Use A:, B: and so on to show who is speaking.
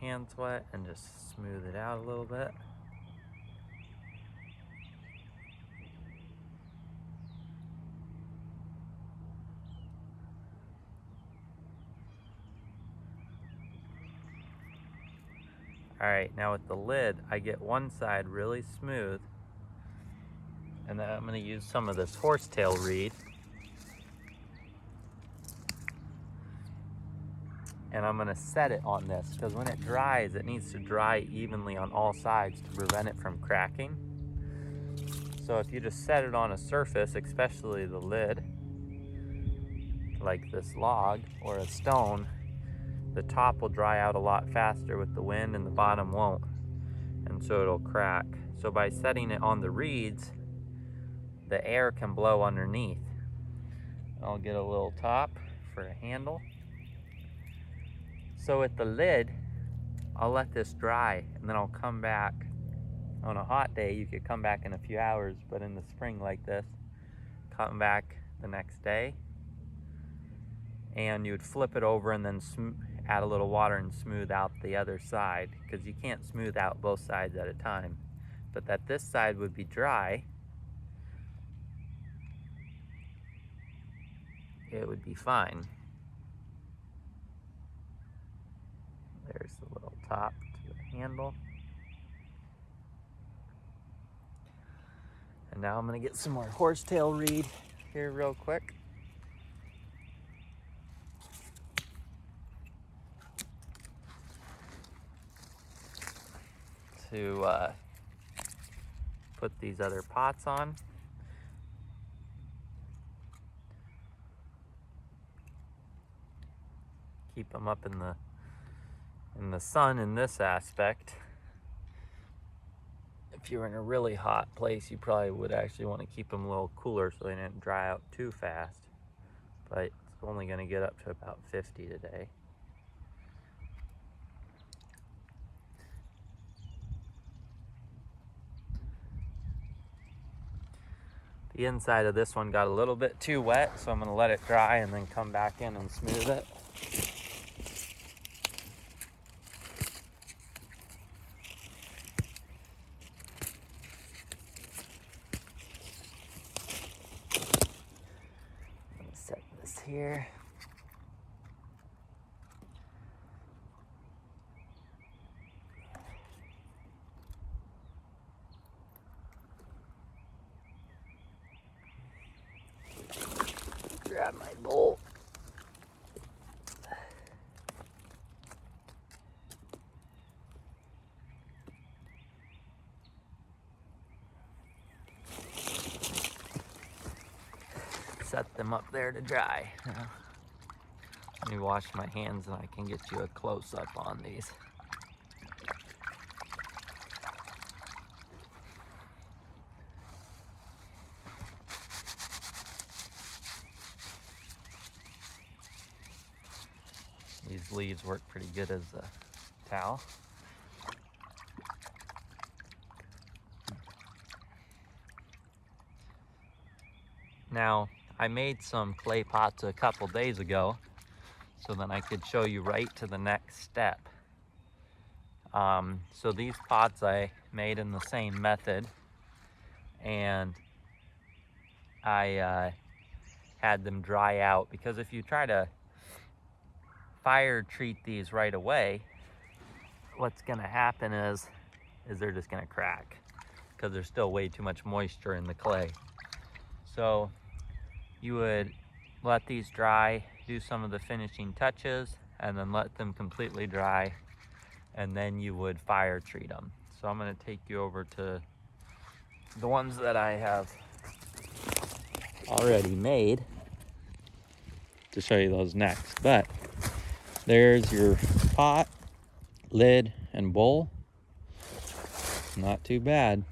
A: hands wet and just smooth it out a little bit. Alright, now with the lid, I get one side really smooth, and then I'm going to use some of this horsetail reed, and I'm going to set it on this, because when it dries, it needs to dry evenly on all sides to prevent it from cracking. So if you just set it on a surface, especially the lid, like this log or a stone, the top will dry out a lot faster with the wind and the bottom won't, and so it'll crack. So by setting it on the reeds, the air can blow underneath. I'll get a little top for a handle. So with the lid, I'll let this dry and then I'll come back. On a hot day, you could come back in a few hours, but in the spring like this, come back the next day, and you would flip it over and then add a little water and smooth out the other side, because you can't smooth out both sides at a time. But that this side would be dry, it would be fine. There's the little top to the handle. And now I'm gonna get some more horsetail reed here real quick. To put these other pots on. Keep them up in the sun in this aspect. If you were in a really hot place, you probably would actually want to keep them a little cooler so they didn't dry out too fast. But it's only going to get up to about 50 today. The inside of this one got a little bit too wet, so I'm going to let it dry and then come back in and smooth it. Set this here. Grab my bowl. Set them up there to dry. Let me wash my hands and I can get you a close-up on these. These leaves work pretty good as a towel. Now, I made some clay pots a couple days ago so then I could show you right to the next step. So these pots I made in the same method, and I had them dry out, because if you try to fire treat these right away, what's gonna happen is they're just gonna crack because there's still way too much moisture in the clay. So you would let these dry, do some of the finishing touches, and then let them completely dry, and then you would fire treat them. So I'm gonna take you over to the ones that I have already made to show you those next. But there's your pot, lid, and bowl. Not too bad.